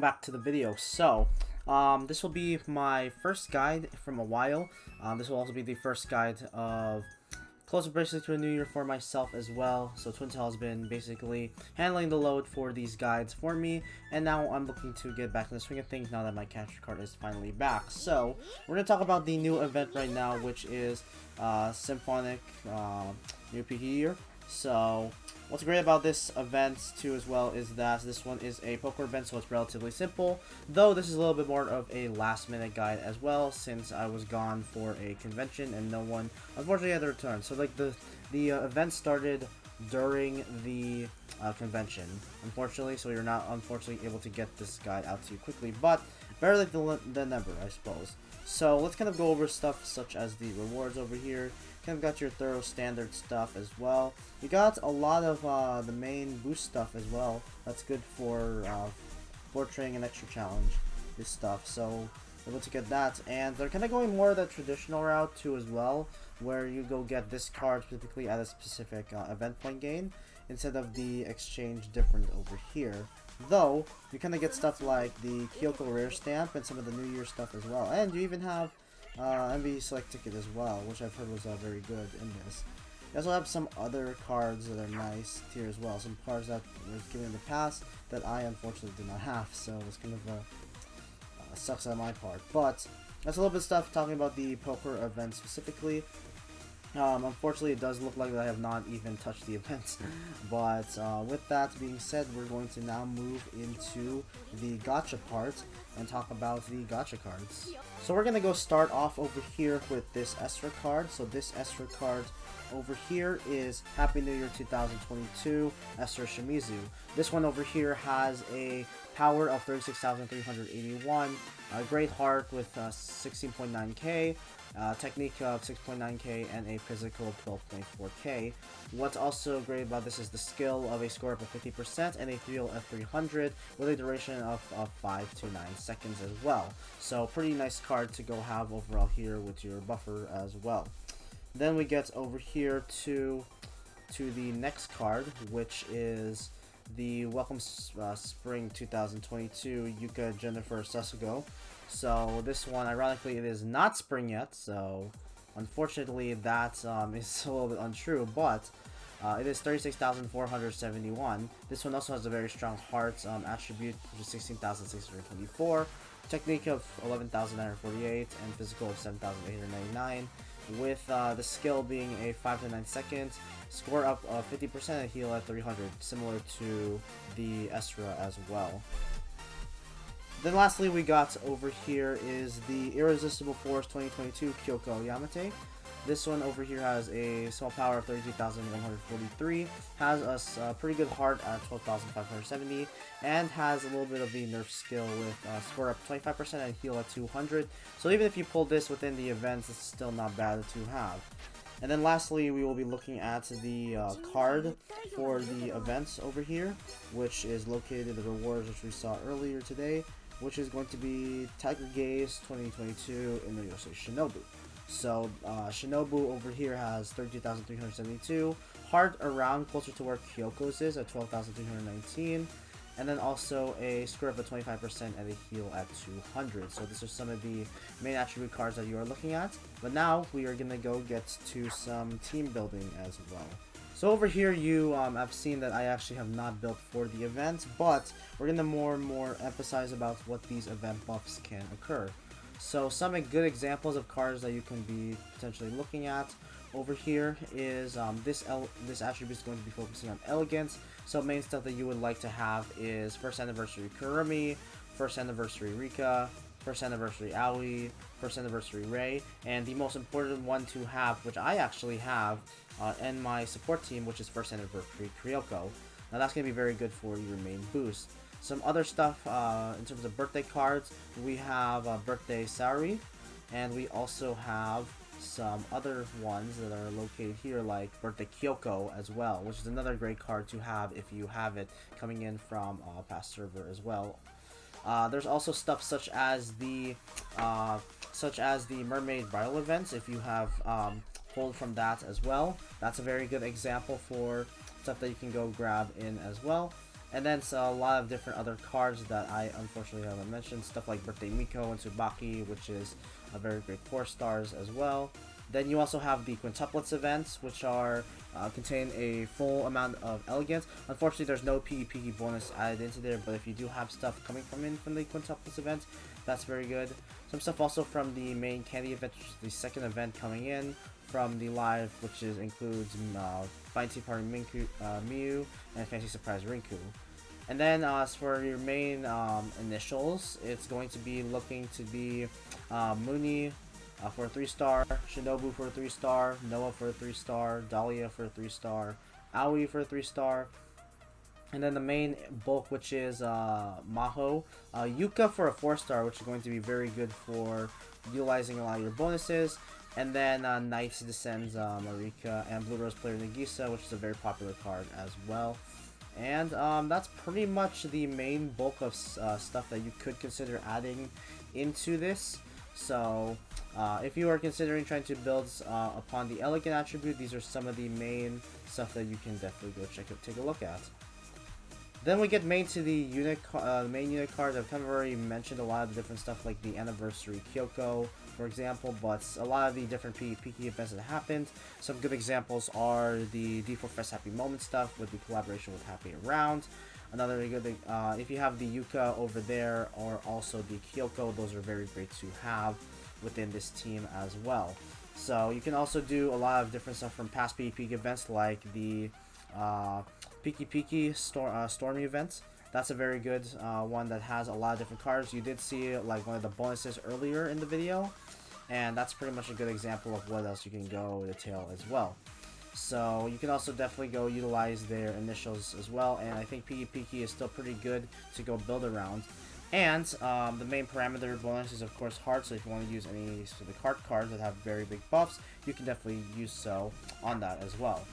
back to the video. So, this will be my first guide from a while. This will also be the first guide of closer basically to a new year for myself as well. So Twintel has been basically handling the load for these guides for me, and now I'm looking to get back in the swing of things now that my capture card is finally back. So we're going to talk about the new event right now, which is Symphonic new Peaky year. So what's great about this event too as well is that this one is a poker event, so it's relatively simple, though this is a little bit more of a last minute guide as well, since I was gone for a convention and no one unfortunately had to return. So like the event started during the convention, unfortunately, so you're not unfortunately able to get this guide out to you quickly, but better late than never, I suppose. So let's kind of go over stuff such as the rewards over here. Kind of got your thorough standard stuff as well. You got a lot of the main boost stuff as well. That's good for training an extra challenge, this stuff. So able to get that, and they're kind of going more the traditional route too as well, where you go get this card specifically at a specific event point gain instead of the exchange different over here. Though you kind of get stuff like the Kyoko rare stamp and some of the New Year stuff as well, and you even have MV select ticket as well, which I've heard was very good in this. You also have some other cards that are nice here as well. Some cards that were given in the past that I unfortunately did not have, so it's kind of sucks on my part. But that's a little bit of stuff talking about the poker event specifically. Unfortunately, it does look like I have not even touched the event. But with that being said, we're going to now move into the gacha part and talk about the gacha cards. So we're going to go start off over here with this Esra card. So this Esra card over here is Happy New Year 2022 Esra Shimizu. This one over here has a power of 36,381, a great heart with 16.9k, technique of 6.9k, and a physical of 12.4k. What's also great about this is the skill of a score up of 50% and a feel of 300 with a duration of 5 to 9 seconds as well. So pretty nice card to go have overall here with your buffer as well. Then we get over here to the next card, which is the Welcome Spring 2022 Yuka Jennifer Sasugo. So this one, ironically, it is not spring yet, so unfortunately that is a little bit untrue, but it is 36,471. This one also has a very strong heart attribute, which is 16,624, technique of 11,948, and physical of 7,899, with the skill being a 5 to 9 seconds, score up 50% and heal at 300, similar to the Esra as well. Then lastly, we got over here is the Irresistible Force 2022 Kyoko Yamate. This one over here has a small power of 32,143, has a pretty good heart at 12,570, and has a little bit of the nerf skill with score up 25% and heal at 200. So even if you pull this within the events, it's still not bad to have. And then lastly, we will be looking at the card for the events over here, which is located in the rewards which we saw earlier today, which is going to be Tiger Gaze 2022 in the Yosei Shinobu. So Shinobu over here has 32,372, heart around closer to where Kyoko's is at 12,319, and then also a score of 25% and a heal at 200. So these are some of the main attribute cards that you are looking at. But now we are going to go get to some team building as well. So over here you have seen that I actually have not built for the event, but we're going to more and more emphasize about what these event buffs can occur. So some good examples of cards that you can be potentially looking at over here is this attribute is going to be focusing on elegance. So main stuff that you would like to have is First Anniversary Kurumi, First Anniversary Rika, First Anniversary Aoi, First Anniversary Rei, and the most important one to have, which I actually have in my support team, which is First Anniversary Kyoko. Now that's going to be very good for your main boost. Some other stuff in terms of birthday cards, we have Birthday Saori, and we also have some other ones that are located here like Birthday Kyoko as well, which is another great card to have if you have it coming in from a past server as well. There's also stuff such as the Mermaid Bridal events. If you have pulled from that as well, that's a very good example for stuff that you can go grab in as well. And then a lot of different other cards that I unfortunately haven't mentioned. Stuff like Birthday Miko and Tsubaki, which is a very great 4 stars as well. Then you also have the quintuplets events, which are contain a full amount of elegance. Unfortunately, there's no Peaky P-Key bonus added into there, but if you do have stuff coming from the quintuplets event, that's very good. Some stuff also from the main candy event, which is the second event coming in from the live, which includes Fancy Party Mew and Fancy Surprise Rinku. And then as for your main initials, it's going to be looking to be Mooney for a 3-star, Shinobu for a 3-star, Noah for a 3-star, Dahlia for a 3-star, Aoi for a 3-star, and then the main bulk, which is Maho, Yuka for a 4-star, which is going to be very good for utilizing a lot of your bonuses, and then Knights Descends Marika, and Blue Rose Player Nagisa, which is a very popular card as well. And that's pretty much the main bulk of stuff that you could consider adding into this. So if you are considering trying to build upon the elegant attribute, these are some of the main stuff that you can definitely go take a look at. Then we get to the main unit cards. I've kind of already mentioned a lot of the different stuff like the Anniversary Kyoko, for example, but a lot of the different P-Key events that happened. Some good examples are the D4 Fest Happy Moment stuff with the collaboration with Happy Around. Another good thing, if you have the Yuka over there or also the Kyoko, those are very great to have within this team as well. So you can also do a lot of different stuff from past P-Key events like the Peaky P-Key Stormy events. That's a very good one that has a lot of different cards. You did see like one of the bonuses earlier in the video, and that's pretty much a good example of what else you can go detail as well. So you can also definitely go utilize their initials as well, and I think Peaky P-Key is still pretty good to go build around. And the main parameter bonus is of course heart, so if you want to use any specific heart cards that have very big buffs, you can definitely use so on that as well.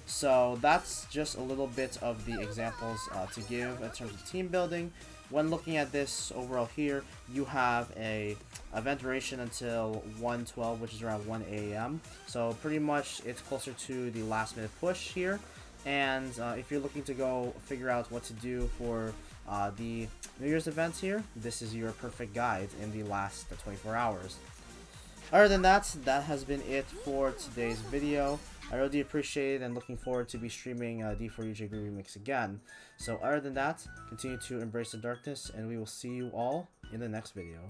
So that's just a little bit of the examples to give in terms of team building. When looking at this overall here, you have a event duration until 1:12, which is around 1 AM. So pretty much it's closer to the last minute push here. And if you're looking to go figure out what to do for the New Year's events here, this is your perfect guide in the last 24 hours. Other than that, that has been it for today's video. I really appreciate it and looking forward to be streaming D4UJ Remix again. So other than that, continue to embrace the darkness and we will see you all in the next video.